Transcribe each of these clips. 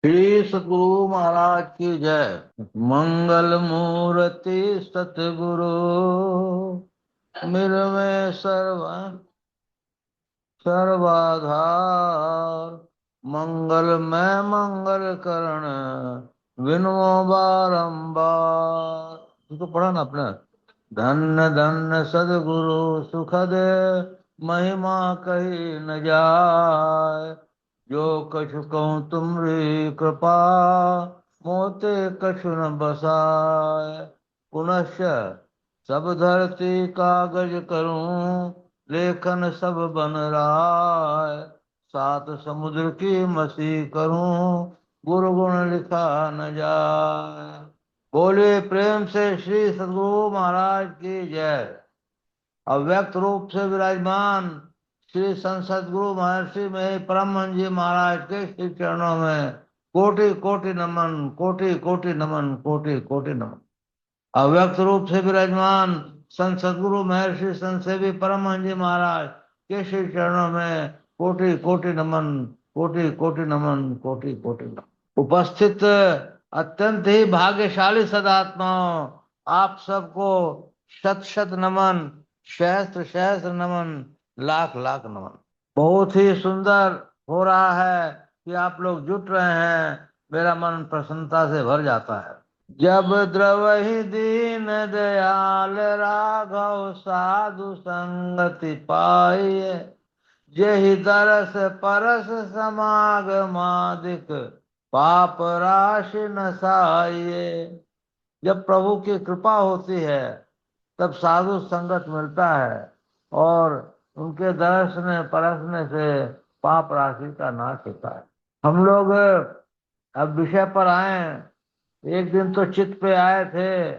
श्री सतगुरु महाराज की जय। मंगल मूर्ति सतगुरु मिल में सर्वाधार। मंगल में मंगल करण विनो बारंबार। इसको पढ़ा ना आपने। धन्य धन्य सदगुरु सुखद महिमा कही न जाय। जो कछु कहूँ तुमरी कृपा मोते कछु न बसाय। पुनश्च सब धरती कागज करूं लेखन सब बन राय। सात समुद्र की मसी करूं गुरु गुण लिखा न जाय। बोले प्रेम से श्री सद्गुरु महाराज की जय। अव्यक्त रूप से विराजमान श्री संत सद्गुरु महर्षि में परमहंस जी महाराज के श्री चरणों में कोटि कोटि नमन, कोटि कोटि नमन, कोटि कोटि नमन। अव्यक्त रूप से विराजमान संत सद्गुरु महर्षि संत सेवी परमहंस जी महाराज के श्री चरणों में कोटि कोटि नमन, कोटि कोटि नमन, कोटि कोटि नमन। उपस्थित अत्यंत ही भाग्यशाली सदात्माओं, आप सबको शत शत नमन, सहस्त्र सहस्त्र नमन, लाख लाख नमन। बहुत ही सुंदर हो रहा है कि आप लोग जुट रहे हैं। मेरा मन प्रसन्नता से भर जाता है। जब द्रवहि दीन दयाल राघव साधु संगति पाए। जेहि दरस परस समागमादिक पाप राशि नसाइए। जब प्रभु की कृपा होती है तब साधु संगत मिलता है और उनके दर्शने परसने से पाप राशि का नाश होता है। हम लोग अब विषय पर आए। एक दिन तो चित्त पे आए थे,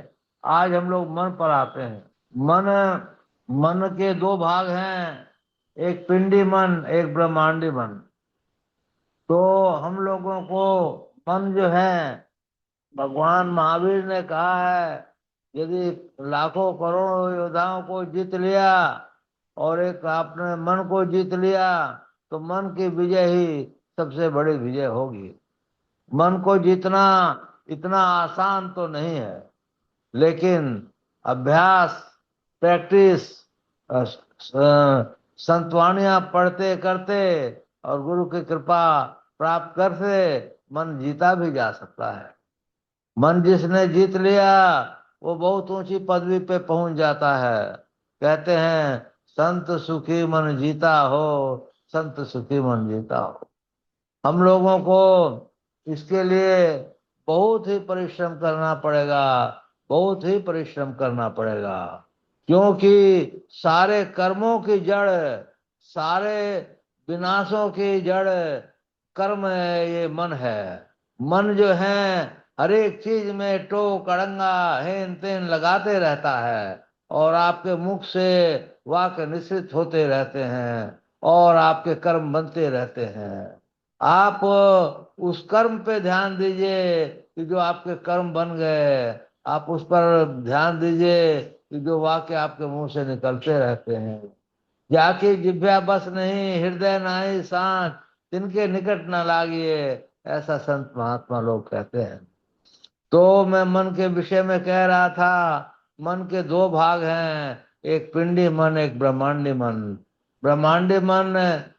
आज हम लोग मन पर आते हैं। मन मन के दो भाग हैं, एक पिंडी मन, एक ब्रह्मांडी मन। तो हम लोगों को मन जो है, भगवान महावीर ने कहा है, यदि लाखों करोड़ों योद्धाओं को जीत लिया और एक आपने मन को जीत लिया तो मन की विजय ही सबसे बड़ी विजय होगी। मन को जीतना इतना आसान तो नहीं है, लेकिन अभ्यास, प्रैक्टिस, संतवाणियां पढ़ते करते और गुरु की कृपा प्राप्त करते मन जीता भी जा सकता है। मन जिसने जीत लिया वो बहुत ऊंची पदवी पे पहुंच जाता है। कहते हैं संत सुखी मन जीता हो, संत सुखी मन जीता हो। हम लोगों को इसके लिए बहुत ही परिश्रम करना पड़ेगा, बहुत ही परिश्रम करना पड़ेगा। क्योंकि सारे कर्मों की जड़, सारे विनाशों की जड़ कर्म है, ये मन है। मन जो है हर एक चीज में टोक अड़ंगा हेन तेन लगाते रहता है और आपके मुख से वाक्य निश्चित होते रहते हैं और आपके कर्म बनते रहते हैं। आप उस कर्म पे ध्यान दीजिए कि जो आपके कर्म बन गए। आप उस पर ध्यान दीजिए कि जो वाक्य आपके मुंह से निकलते रहते हैं। जाके जिभ्या बस नहीं, हृदय नाही सांस, तिनके निकट न लागिए, ऐसा संत महात्मा लोग कहते हैं। तो मैं मन के विषय में कह रहा था। मन के दो भाग हैं, एक पिंडी मन, एक ब्रह्मांडी मन। ब्रह्मांडी मन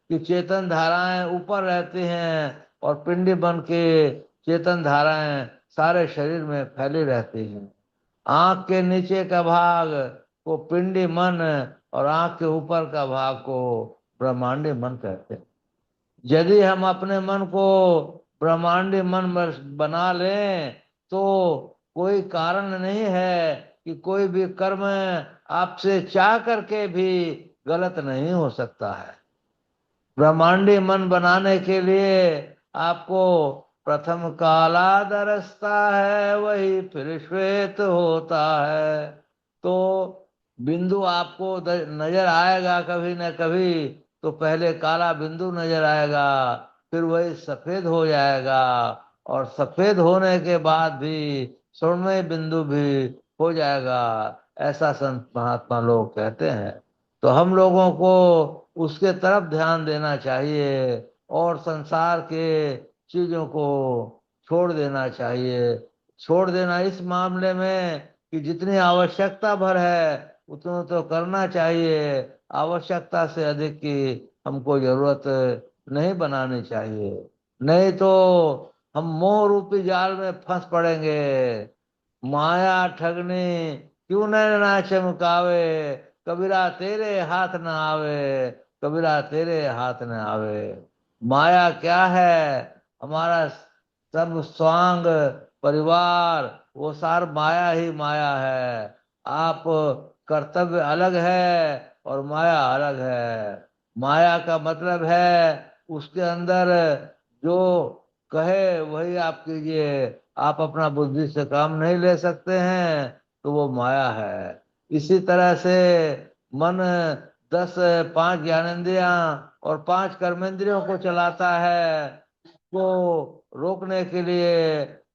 की चेतन धाराएं ऊपर रहती हैं और पिंडी मन के चेतन धाराएं सारे शरीर में फैली रहती हैं। आंख के नीचे का भाग को पिंडी मन और आंख के ऊपर का भाग को ब्रह्मांडी मन कहते हैं। यदि हम अपने मन को ब्रह्मांडी मन बना लें तो कोई कारण नहीं है कि कोई भी कर्म आपसे चाह करके भी गलत नहीं हो सकता है। ब्रह्मांडी मन बनाने के लिए आपको प्रथम काला दरसता है, वही फिर श्वेत होता है। तो बिंदु आपको नजर आएगा कभी न कभी। तो पहले काला बिंदु नजर आएगा, फिर वही सफेद हो जाएगा और सफेद होने के बाद भी स्वर्णमय बिंदु भी हो जाएगा, ऐसा संत महात्मा लोग कहते हैं। तो हम लोगों को उसके तरफ ध्यान देना चाहिए और संसार के चीजों को छोड़ देना चाहिए। छोड़ देना इस मामले में कि जितनी आवश्यकता भर है उतना तो करना चाहिए, आवश्यकता से अधिक की हमको जरूरत नहीं बनानी चाहिए। नहीं तो हम मोह रूपी जाल में फंस पड़ेंगे। माया ठगने क्यों न ना चमकावे, कबीरा तेरे हाथ न आवे, कबीरा तेरे हाथ न आवे। माया क्या है? हमारा सब स्वांग परिवार वो सार माया ही माया है। आप कर्तव्य अलग है और माया अलग है। माया का मतलब है उसके अंदर जो कहे वही आप कीजिए। आप अपना बुद्धि से काम नहीं ले सकते हैं तो वो माया है। इसी तरह से मन 10 5 ज्ञानेंद्रियां और 5 कर्मेंद्रियों को चलाता है। को रोकने के लिए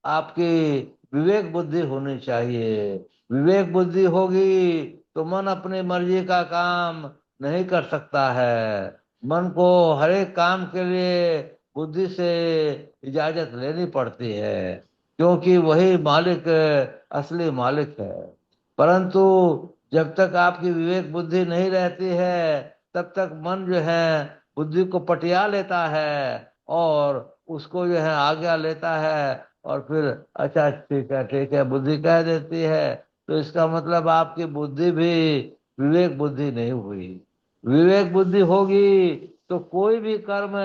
आपकी विवेक बुद्धि होनी चाहिए। विवेक बुद्धि होगी तो मन अपनी मर्जी का काम नहीं कर सकता है। मन को हर एक काम के लिए बुद्धि से इजाजत लेनी पड़ती है, क्योंकि वही मालिक, असली मालिक है। परंतु जब तक आपकी विवेक बुद्धि नहीं रहती है तब तक मन जो है बुद्धि को पटिया लेता है और उसको जो है आज्ञा लेता है। और फिर अच्छा ठीक है बुद्धि कह देती है, तो इसका मतलब आपकी बुद्धि भी विवेक बुद्धि नहीं हुई। विवेक बुद्धि होगी तो कोई भी कर्म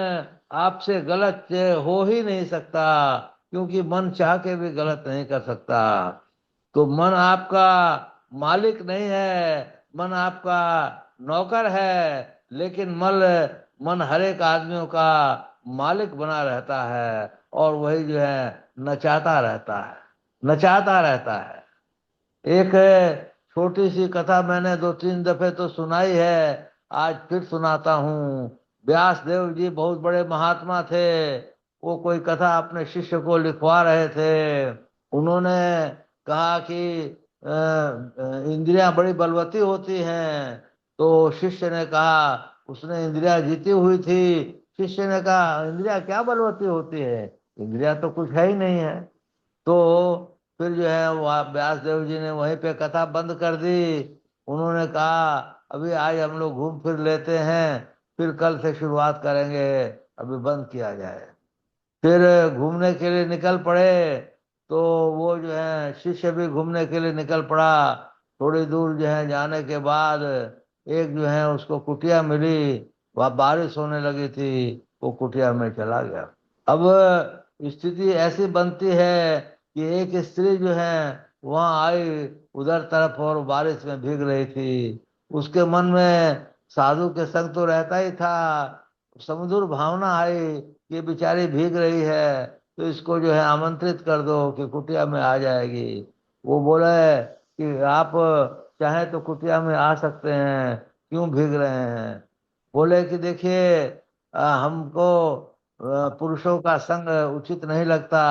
आपसे गलत हो ही नहीं सकता, क्योंकि मन चाह के भी गलत नहीं कर सकता। तो मन आपका मालिक नहीं है, मन आपका नौकर है। लेकिन मन हर एक आदमियों का मालिक बना रहता है और वही जो है नचाता रहता है, नचाता रहता है। एक छोटी सी कथा मैंने 2 3 दफे तो सुनाई है, आज फिर सुनाता हूँ। व्यास देव जी बहुत बड़े महात्मा थे। वो कोई कथा अपने शिष्य को लिखवा रहे थे। उन्होंने कहा कि इंद्रियां बड़ी बलवती होती हैं। तो शिष्य ने कहा, उसने इंद्रियां जीती हुई थी। शिष्य ने कहा इंद्रियां क्या बलवती होती है, इंद्रियां तो कुछ है ही नहीं है। तो फिर जो है व्यास देव जी ने वहीं पे कथा बंद कर दी। उन्होंने कहा अभी आज हम लोग घूम फिर लेते हैं, फिर कल से शुरुआत करेंगे, अभी बंद किया जाए। फिर घूमने के लिए निकल पड़े। तो वो जो है शिष्य भी घूमने के लिए निकल पड़ा। थोड़ी दूर जो है जाने के बाद एक जो है उसको कुटिया मिली। वह बारिश होने लगी थी, वो कुटिया में चला गया। अब स्थिति ऐसी बनती है कि एक स्त्री जो है वहां आई उधर तरफ और बारिश में भीग रही थी। उसके मन में साधु के संग तो रहता ही था, समुद्र भावना आई कि बेचारी भीग रही है तो इसको जो है आमंत्रित कर दो कि कुटिया में आ जाएगी। वो बोले कि आप चाहे तो कुटिया में आ सकते हैं, क्यों भीग रहे हैं। बोले कि देखिए हमको पुरुषों का संग उचित नहीं लगता,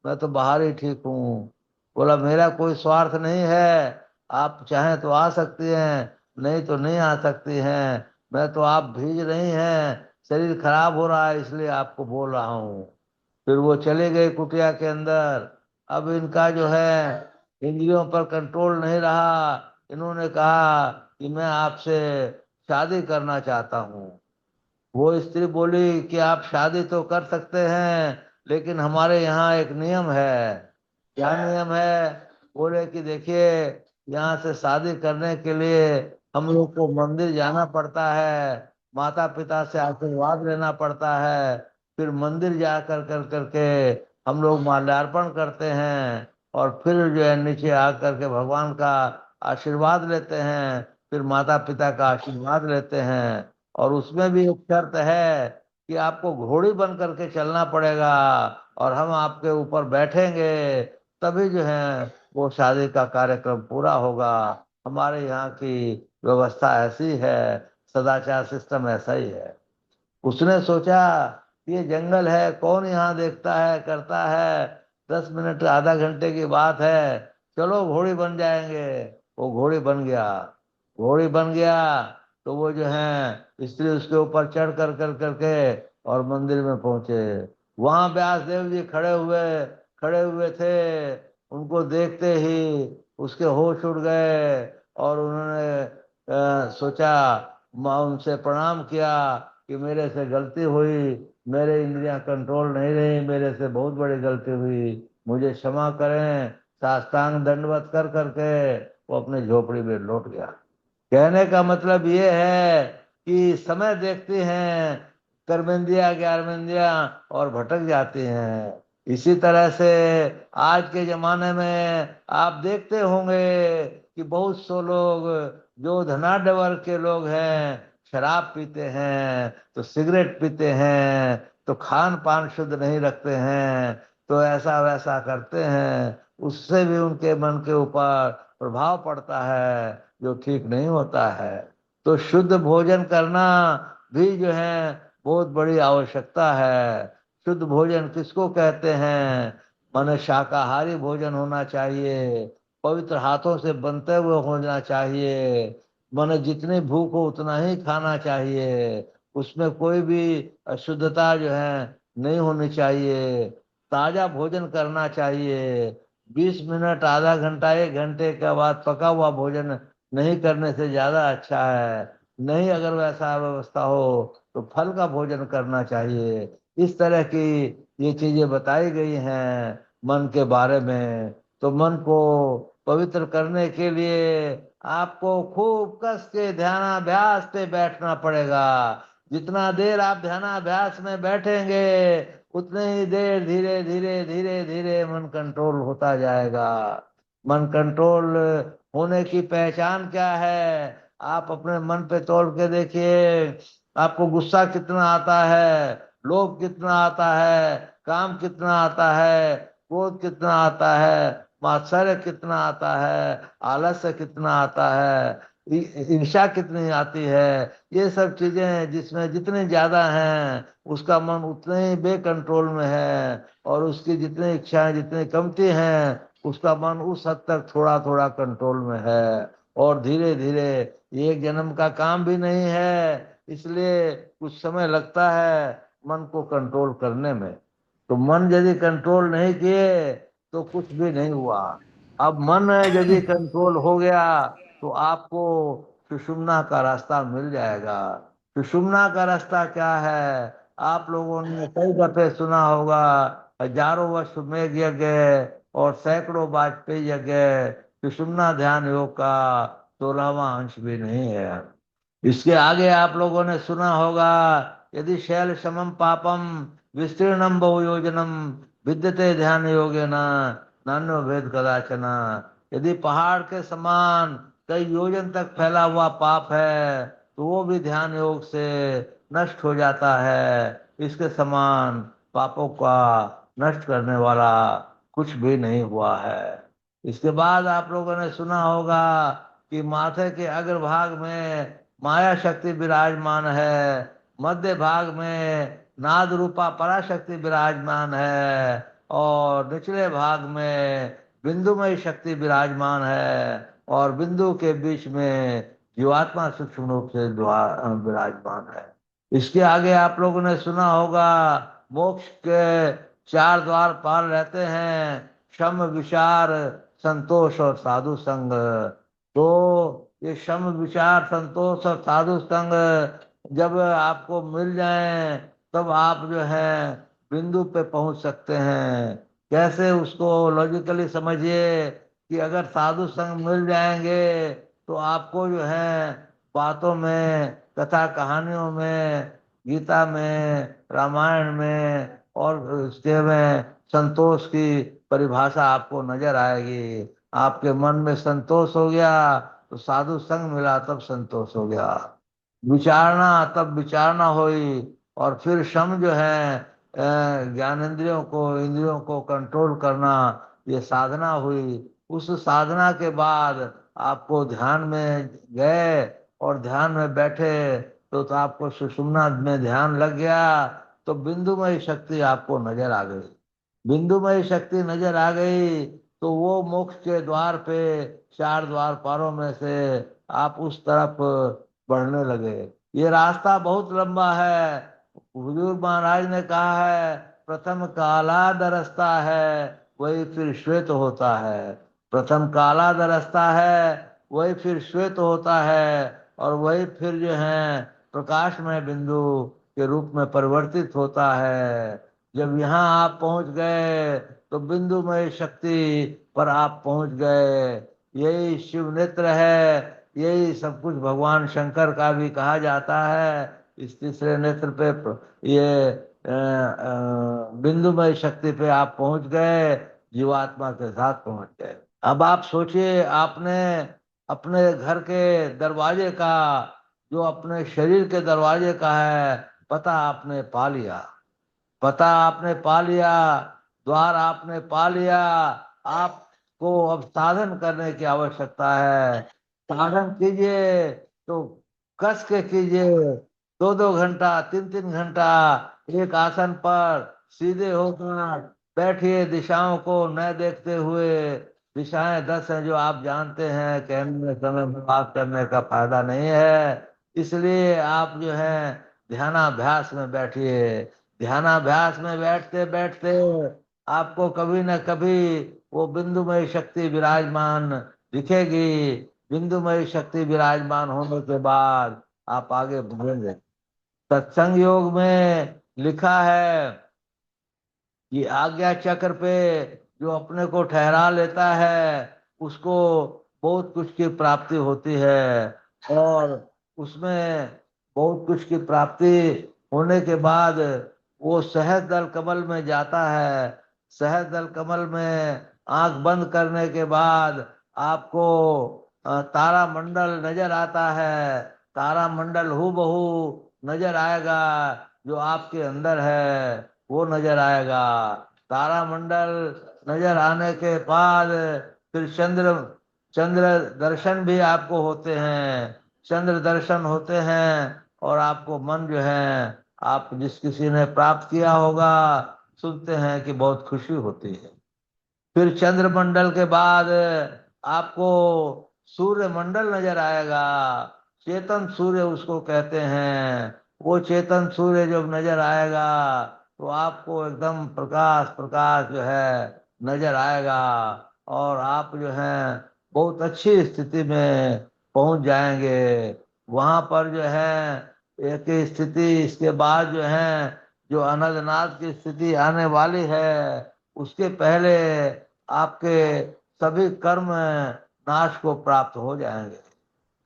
मैं तो बाहर ही ठीक हूँ। बोला मेरा कोई स्वार्थ नहीं है, आप चाहें तो आ सकती हैं, नहीं तो नहीं आ सकती हैं। मैं तो आप भीज रही हैं, शरीर खराब हो रहा है इसलिए आपको बोल रहा हूँ। फिर वो चले गए कुटिया के अंदर। अब इनका जो है इंद्रियों पर कंट्रोल नहीं रहा। इन्होंने कहा कि मैं आपसे शादी करना चाहता हूँ। वो स्त्री बोली कि आप शादी तो कर सकते हैं, लेकिन हमारे यहाँ एक नियम है। क्या नियम है? बोले कि देखिए यहाँ से शादी करने के लिए हम लोग को मंदिर जाना पड़ता है, माता पिता से आशीर्वाद लेना पड़ता है, फिर मंदिर जा कर कर करके हम लोग माल्यार्पण करते हैं और फिर जो है नीचे आ करके भगवान का आशीर्वाद लेते हैं, फिर माता पिता का आशीर्वाद लेते हैं। और उसमें भी एक शर्त है कि आपको घोड़ी बन करके चलना पड़ेगा और हम आपके ऊपर बैठेंगे, तभी जो है वो शादी का कार्यक्रम पूरा होगा। हमारे यहाँ की व्यवस्था ऐसी है, सदाचार सिस्टम ऐसा ही है। उसने सोचा ये जंगल है, कौन यहाँ देखता है करता है, 10 मिनट आधा घंटे की बात है, चलो घोड़ी बन जाएंगे। वो घोड़ी बन गया। घोड़ी बन गया तो वो जो है स्त्री उसके ऊपर चढ़ कर कर करके और मंदिर में पहुंचे। वहां व्यास देव जी खड़े हुए थे। उनको देखते ही उसके होश उड़ गए और उन्होंने सोचा, उनसे प्रणाम किया कि मेरे से गलती हुई, मेरे इंद्रियां कंट्रोल नहीं रही, मेरे से बहुत बड़ी गलती हुई, मुझे क्षमा करें। साष्टांग दंडवत कर करके वो अपने झोपड़ी में लौट गया। कहने का मतलब ये है कि समय देखती हैं कर्मेंद्रिया ज्ञानेंद्रिया और भटक जाती हैं। इसी तरह से आज के जमाने में आप देखते होंगे कि बहुत सो लोग जो धनाढ्य वर्ग के लोग हैं शराब पीते हैं, तो सिगरेट पीते हैं, तो खान पान शुद्ध नहीं रखते हैं, तो ऐसा वैसा करते हैं। उससे भी उनके मन के ऊपर प्रभाव पड़ता है जो ठीक नहीं होता है। तो शुद्ध भोजन करना भी जो है बहुत बड़ी आवश्यकता है। शुद्ध भोजन किसको कहते हैं? माने शाकाहारी भोजन होना चाहिए, पवित्र हाथों से बनते हुए होना चाहिए। माने जितनी भूख हो उतना ही खाना चाहिए, उसमें कोई भी अशुद्धता जो है नहीं होनी चाहिए। ताजा भोजन करना चाहिए। 20 मिनट आधा घंटा 1 घंटे के बाद पका हुआ भोजन नहीं करने से ज्यादा अच्छा है। नहीं अगर वैसा व्यवस्था हो तो फल का भोजन करना चाहिए। इस तरह की ये चीजें बताई गई हैं मन के बारे में। तो मन को पवित्र करने के लिए आपको खूब कस के ध्यानाभ्यास पे बैठना पड़ेगा। जितना देर आप ध्यानाभ्यास में बैठेंगे उतने ही देर धीरे धीरे धीरे धीरे मन कंट्रोल होता जाएगा। मन कंट्रोल होने की पहचान क्या है? आप अपने मन पे तौल के देखिए, आपको गुस्सा कितना आता है, लोभ कितना आता है, काम कितना आता है, क्रोध कितना आता है, मात्सर्य कितना आता है, आलस्य कितना आता है, ईर्ष्या कितनी आती है। ये सब चीजें जिसमें जितनी ज्यादा हैं उसका मन उतने ही बेकंट्रोल में है, और उसकी जितनी इच्छाएं जितनी कमती हैं उसका मन उस हद तक थोड़ा थोड़ा कंट्रोल में है। और धीरे धीरे, एक जन्म का काम भी नहीं है, इसलिए कुछ समय लगता है मन को कंट्रोल करने में। तो मन यदि कंट्रोल नहीं किए तो कुछ भी नहीं हुआ। अब मन यदि कंट्रोल हो गया तो आपको सुषुम्ना का रास्ता मिल जाएगा। सुषुम्ना का रास्ता क्या है? आप लोगों ने कई दफे सुना होगा, हजारों वर्ष मेघ यज्ञ और सैकड़ों वाजपेयी यज्ञ, सुषुम्ना ध्यान योग का 16वां अंश भी नहीं है। इसके आगे आप लोगों ने सुना होगा, यदि शैल समम पापम विस्तीर्णम बहु योजनम विद्यते ध्यान योगेन नान्यो भेद कदाचन। यदि पहाड़ के समान कई योजन तक फैला हुआ पाप है तो वो भी ध्यान योग से नष्ट हो जाता है। इसके समान पापों का नष्ट करने वाला कुछ भी नहीं हुआ है। इसके बाद आप लोगों ने सुना होगा कि माथे के अग्रभाग में माया शक्ति विराजमान है, मध्य भाग में नाद रूपा पराशक्ति विराजमान है, और निचले भाग में बिंदुमय शक्ति विराजमान है, और बिंदु के बीच में जीवात्मा सूक्ष्म रूप से विराजमान है। इसके आगे आप लोगों ने सुना होगा, मोक्ष के 4 द्वार पार रहते हैं, क्षम विचार संतोष और साधु संग। तो ये क्षम विचार संतोष और साधु संग जब आपको मिल जाए तब आप जो है बिंदु पे पहुंच सकते हैं। कैसे? उसको लॉजिकली समझिए कि अगर साधु संग मिल जाएंगे तो आपको जो है बातों में, कथा कहानियों में, गीता में, रामायण में और उसके में संतोष की परिभाषा आपको नजर आएगी। आपके मन में संतोष हो गया तो साधु संग मिला तब संतोष हो गया। विचारना तब विचारना हुई, और फिर शम जो है ज्ञानेंद्रियों को इंद्रियों को कंट्रोल करना, ये साधना हुई। उस साधना के बाद आपको ध्यान में गए और ध्यान में बैठे तो आपको सुषुम्ना में ध्यान लग गया, तो बिंदुमय शक्ति आपको नजर आ गई। बिंदुमय शक्ति नजर आ गई तो वो मोक्ष के द्वार पे 4 द्वार पारों में से आप उस तरफ बढ़ने लगे। ये रास्ता बहुत लंबा है। हुजूर महाराज ने कहा है प्रथम काला दरसता है, वही फिर श्वेत होता है। प्रथम काला दरसता है, वही फिर श्वेत होता है, और वही फिर जो है प्रकाशमय बिंदु के रूप में परिवर्तित होता है। जब यहाँ आप पहुंच गए तो बिंदुमय शक्ति पर आप पहुंच गए। यही शिव नेत्र है, यही सब कुछ भगवान शंकर का भी कहा जाता है। इस तीसरे नेत्र पे ये बिंदुमय शक्ति पे आप पहुंच गए, जीवात्मा के साथ पहुंच गए। अब आप सोचिए, आपने अपने घर के दरवाजे का, जो अपने शरीर के दरवाजे का है, पता आपने पा लिया। पता आपने पा लिया, द्वार आपने पा लिया। आपको अब साधन करने की आवश्यकता है। साधन कीजिए तो कस के कीजिए। 2-2 घंटा, 3-3 घंटा एक आसन पर सीधे होकर बैठिए, दिशाओं को न देखते हुए। दिशाएं 10 हैं जो आप जानते हैं, कहने में समय बर्बाद करने का फायदा नहीं है। इसलिए आप जो है ध्यानाभ्यास में बैठिए। ध्यानाभ्यास में बैठते बैठते आपको कभी न कभी वो बिंदुमय शक्ति विराजमान दिखेगी। बिंदुमय शक्ति विराजमान होने के बाद आप आगे बढ़ेंगे। सत्संग योग में लिखा है कि आज्ञा चक्र पे जो अपने को ठहरा लेता है, उसको बहुत कुछ की प्राप्ति होती है। और उसमें बहुत कुछ की प्राप्ति होने के बाद वो सहज दल कमल में जाता है। सहज दल कमल में आंख बंद करने के बाद आपको तारा मंडल नजर आता है। तारा मंडल हूबहू नजर आएगा, जो आपके अंदर है वो नजर आएगा। तारामंडल नजर आने के बाद फिर चंद्र चंद्र दर्शन भी आपको होते हैं। चंद्र दर्शन होते हैं और आपको मन जो है, आप जिस किसी ने प्राप्त किया होगा, सुनते हैं कि बहुत खुशी होती है। फिर चंद्रमंडल के बाद आपको सूर्य मंडल नजर आएगा। चेतन सूर्य उसको कहते हैं। वो चेतन सूर्य जब नजर आएगा तो आपको एकदम प्रकाश प्रकाश जो है नजर आएगा, और आप जो है बहुत अच्छी स्थिति में पहुंच जाएंगे। वहां पर जो है एक स्थिति, इसके बाद जो है जो अनंतनाथ की स्थिति आने वाली है, उसके पहले आपके सभी कर्म नाश को प्राप्त हो जाएंगे।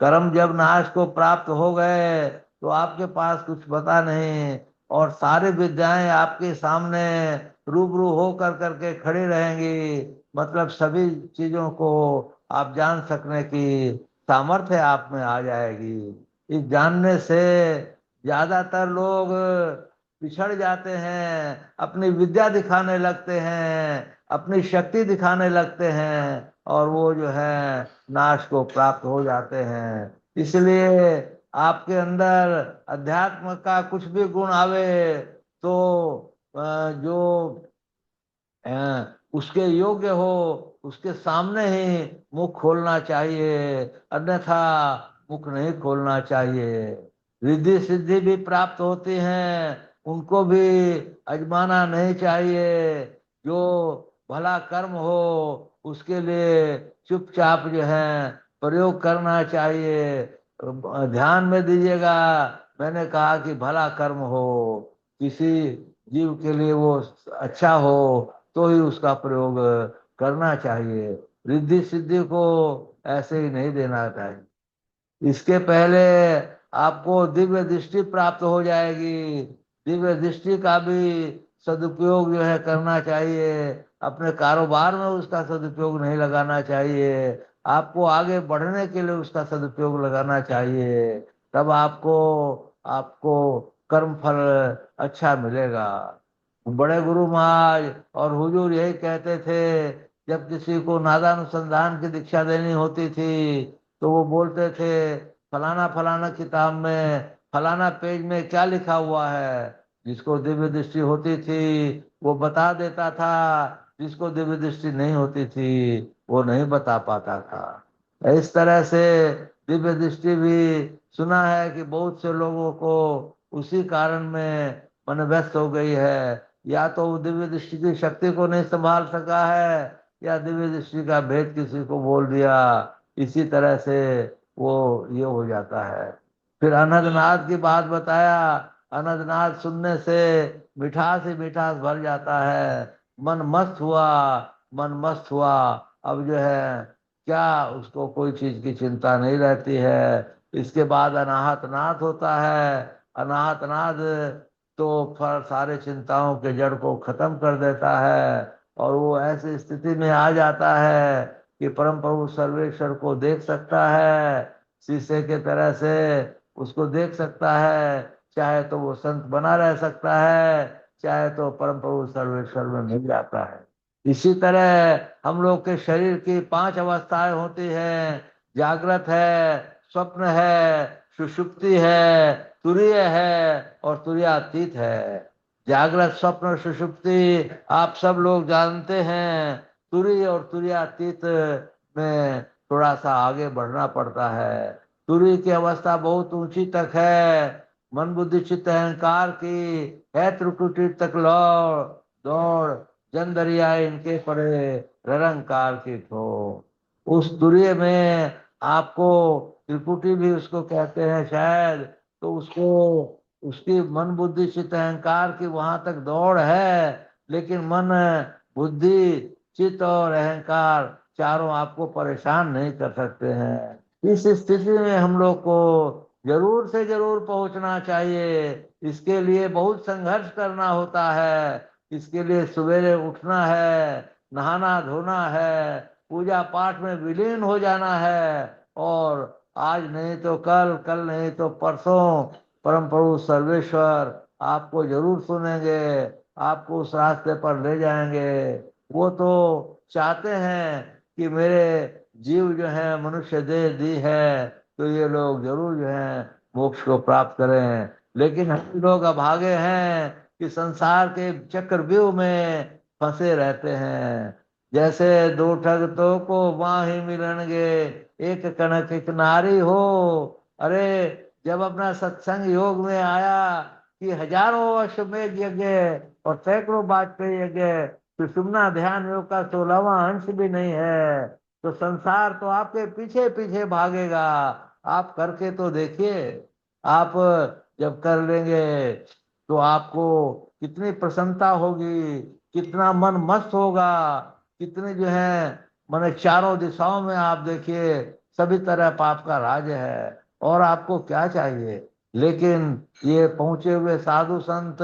कर्म जब नाश को प्राप्त हो गए तो आपके पास कुछ बता नहीं, और सारी विद्याएं आपके सामने रूबरू हो कर करके खड़ी रहेंगी। मतलब सभी चीजों को आप जान सकने की सामर्थ्य आप में आ जाएगी। इस जानने से ज्यादातर लोग पिछड़ जाते हैं, अपनी विद्या दिखाने लगते हैं, अपनी शक्ति दिखाने लगते हैं, और वो जो है नाश को प्राप्त हो जाते हैं। इसलिए आपके अंदर अध्यात्म का कुछ भी गुण आवे तो जो उसके योग्य हो, उसके सामने ही मुख खोलना चाहिए, अन्यथा मुख नहीं खोलना चाहिए। रिद्धि सिद्धि भी प्राप्त होती हैं, उनको भी अजमाना नहीं चाहिए। जो भला कर्म हो उसके लिए चुपचाप जो है प्रयोग करना चाहिए। ध्यान में दीजिएगा, मैंने कहा कि भला कर्म हो, किसी जीव के लिए वो अच्छा हो तो ही उसका प्रयोग करना चाहिए। रिद्धि सिद्धि को ऐसे ही नहीं देना चाहिए। इसके पहले आपको दिव्य दृष्टि प्राप्त हो जाएगी। दिव्य दृष्टि का भी सदुपयोग जो है करना चाहिए। अपने कारोबार में उसका सदुपयोग नहीं लगाना चाहिए। आपको आगे बढ़ने के लिए उसका सदुपयोग लगाना चाहिए। तब आपको आपको कर्म फल अच्छा मिलेगा। बड़े गुरु महाराज और हुजूर यही कहते थे, जब किसी को नादानुसंधान की दीक्षा देनी होती थी तो वो बोलते थे, फलाना फलाना किताब में फलाना पेज में क्या लिखा हुआ है। जिसको दिव्य दृष्टि होती थी वो बता देता था, जिसको दिव्य दृष्टि नहीं होती थी वो नहीं बता पाता था। इस तरह से दिव्य दृष्टि भी सुना है कि बहुत से लोगों को उसी कारण में मन व्यस्त हो गई है। या तो वो दिव्य दृष्टि की शक्ति को नहीं संभाल सका है, या दिव्य दृष्टि का भेद किसी को बोल दिया। इसी तरह से वो ये हो जाता है। फिर अनंतनाथ की बात बताया। अनंतनाथ सुनने से मिठास ही मिठास भर जाता है। मन मस्त हुआ, मन मस्त हुआ। अब जो है क्या, उसको कोई चीज की चिंता नहीं रहती है। इसके बाद अनाहत नाथ होता है। अनाहत नाथ तो फिर सारे चिंताओं के जड़ को खत्म कर देता है, और वो ऐसी स्थिति में आ जाता है कि परम प्रभु सर्वेश्वर को देख सकता है, शीशे के तरह से उसको देख सकता है। चाहे तो वो संत बना रह सकता है, चाहे तो परम प्रभु सर्वेश्वर में मिल जाता है। इसी तरह हम लोग के शरीर की 5 अवस्थाएं होती हैं। जागृत है, स्वप्न है, सुषुप्ति है, तुरीय है और तुरीयातीत है। जागृत, स्वप्न और सुषुप्ति आप सब लोग जानते हैं। तुरीय और तुरीयातीत में थोड़ा सा आगे बढ़ना पड़ता है। तुरीय की अवस्था बहुत ऊंची तक है। मन बुद्धि चित्त अहंकार की है त्रिकुटी तक लौड़ दौड़, जन दरिया इनके पड़े निरंकार की ठोर। उस तुरीय में आपको, त्रिपुटी भी उसको कहते हैं शायद, तो उसको, उसकी मन बुद्धि चित्त अहंकार की वहां तक दौड़ है, लेकिन मन बुद्धि चित्त और अहंकार चारों आपको परेशान नहीं कर सकते हैं। इस स्थिति में हम लोग को जरूर से जरूर पहुंचना चाहिए। इसके लिए बहुत संघर्ष करना होता है। इसके लिए सवेरे उठना है, नहाना धोना है, पूजा पाठ में विलीन हो जाना है, और आज नहीं तो कल, कल नहीं तो परसों परम प्रभु सर्वेश्वर आपको जरूर सुनेंगे, आपको उस रास्ते पर ले जाएंगे। वो तो चाहते हैं कि मेरे जीव जो है मनुष्य देह दी है, तो ये लोग जरूर जो है मोक्ष को प्राप्त करें। लेकिन हम लोग अभागे हैं कि संसार के चक्रव्यूह में फंसे रहते हैं। जैसे दो ठग तो को वाही मिलनगे, एक कनक एक नारी हो। अरे, जब अपना सत्संग योग में आया कि हजारों वर्ष में यज्ञ और सैकड़ों वाजपेयी यज्ञ, सुषुम्ना ध्यान योग का 16वां अंश भी नहीं है, तो संसार तो आपके पीछे पीछे भागेगा। आप करके तो देखिए। आप जब कर लेंगे तो आपको कितनी प्रसन्नता होगी, कितना मन मस्त होगा, कितने जो है माने चारों दिशाओं में आप देखिए सभी तरफ आपका राज है, और आपको क्या चाहिए। लेकिन ये पहुंचे हुए साधु संत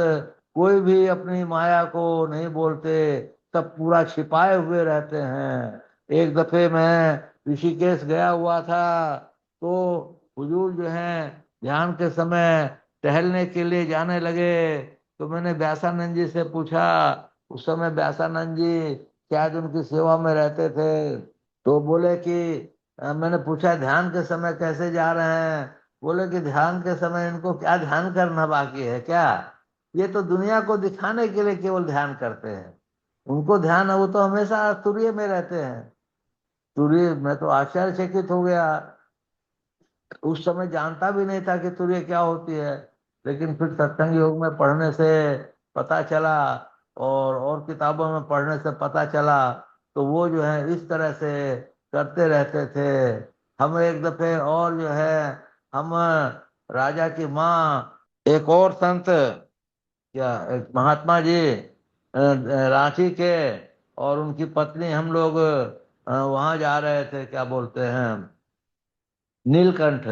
कोई भी अपनी माया को नहीं बोलते, सब पूरा छिपाए हुए रहते हैं। एक दफे मैं ऋषिकेश गया हुआ था, तो हुजूर जो है ध्यान के समय टहलने के लिए जाने लगे। तो मैंने व्यासानंद जी से पूछा, उस समय व्यासानंद जी शायद उनकी सेवा में रहते थे। तो बोले कि मैंने पूछा ध्यान के समय कैसे जा रहे हैं। बोले कि ध्यान के समय इनको क्या ध्यान करना बाकी है क्या, ये तो दुनिया को दिखाने के लिए केवल ध्यान करते हैं। उनको ध्यान है, वो तो हमेशा तुरीय में रहते हैं। तुरीय, मैं तो आश्चर्यचकित हो गया। उस समय जानता भी नहीं था कि तुरीय क्या होती है। लेकिन फिर सत्संग योग में पढ़ने से पता चला, और किताबों में पढ़ने से पता चला। तो वो जो है इस तरह से करते रहते थे। हम एक दफे और जो है, हम राजा की माँ, एक और संत, क्या एक महात्मा जी रांची के, और उनकी पत्नी, हम लोग वहां जा रहे थे, क्या बोलते हैं, नीलकंठ।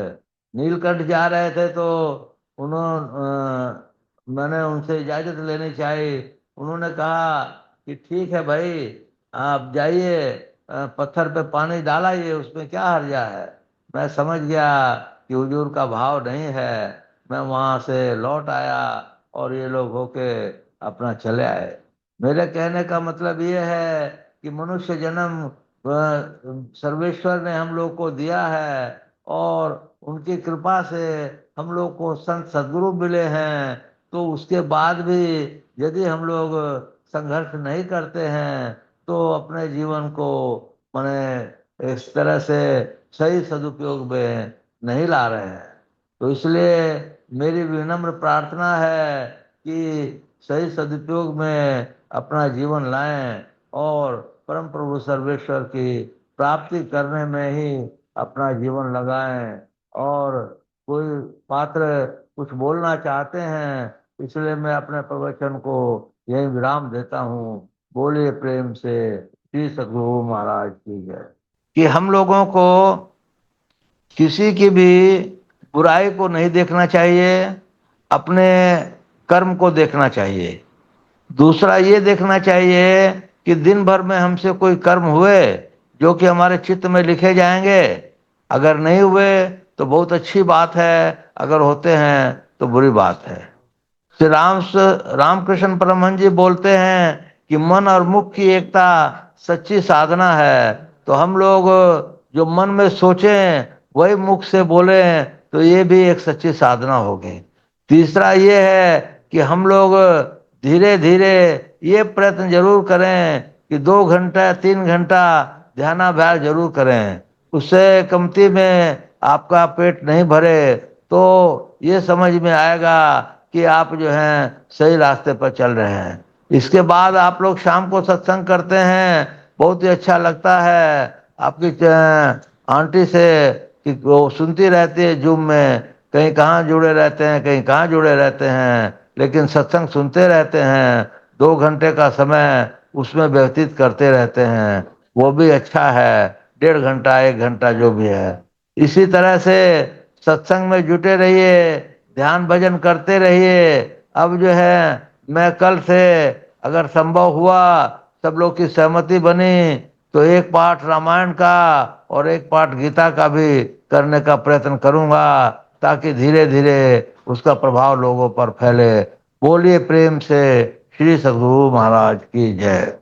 नीलकंठ जा रहे थे, तो मैंने उनसे इजाजत लेनी चाहिए। उन्होंने कहा कि ठीक है भाई, आप जाइए, पत्थर पे पानी डालाइए, उसमें क्या हर्जा है। मैं समझ गया कि हुजूर का भाव नहीं है। मैं वहां से लौट आया, और ये लोग होके अपना चले आए। मेरे कहने का मतलब ये है कि मनुष्य जन्म सर्वेश्वर ने हम लोग को दिया है, और उनकी कृपा से हम लोग को संत सदगुरु मिले हैं। तो उसके बाद भी यदि हम लोग संघर्ष नहीं करते हैं, तो अपने जीवन को माने इस तरह से सही सदुपयोग में नहीं ला रहे हैं। तो इसलिए मेरी विनम्र प्रार्थना है कि सही सदुपयोग में अपना जीवन लाएं और परम प्रभु सर्वेश्वर की प्राप्ति करने में ही अपना जीवन लगाएं। और कोई पात्र कुछ बोलना चाहते हैं, इसलिए मैं अपने प्रवचन को यही विराम देता हूँ। बोलिए प्रेम से श्री सद्गुरु महाराज की जय। कि हम लोगों को किसी की भी बुराई को नहीं देखना चाहिए, अपने कर्म को देखना चाहिए। दूसरा ये देखना चाहिए कि दिन भर में हमसे कोई कर्म हुए जो कि हमारे चित्त में लिखे जाएंगे। अगर नहीं हुए तो बहुत अच्छी बात है, अगर होते हैं तो बुरी बात है। श्री रामकृष्ण परमहंस जी बोलते हैं कि मन और मुख की एकता सच्ची साधना है। तो हम लोग जो मन में सोचें वही मुख से बोले तो ये भी एक सच्ची साधना होगी। तीसरा ये है कि हम लोग धीरे धीरे ये प्रयत्न जरूर करें कि 2 घंटा 3 घंटा ध्यानाभ्यास जरूर करें। उससे कमती में आपका पेट नहीं भरे तो ये समझ में आएगा कि आप जो हैं सही रास्ते पर चल रहे हैं। इसके बाद आप लोग शाम को सत्संग करते हैं, बहुत ही अच्छा लगता है। आपकी आंटी से कि वो सुनती रहती है जूम में, कहीं कहाँ जुड़े रहते हैं, कहीं कहाँ जुड़े रहते हैं, लेकिन सत्संग सुनते रहते हैं। 2 घंटे का समय उसमें व्यतीत करते रहते हैं, वो भी अच्छा है। 1.5 घंटा 1 घंटा जो भी है, इसी तरह से सत्संग में जुटे रहिए, ध्यान भजन करते रहिए। अब जो है मैं कल से अगर संभव हुआ सब लोग की सहमति बनी तो एक पाठ रामायण का और एक पाठ गीता का भी करने का प्रयत्न करूंगा, ताकि धीरे धीरे उसका प्रभाव लोगों पर फैले। बोलिए प्रेम से श्री सद्गुरु महाराज की जय।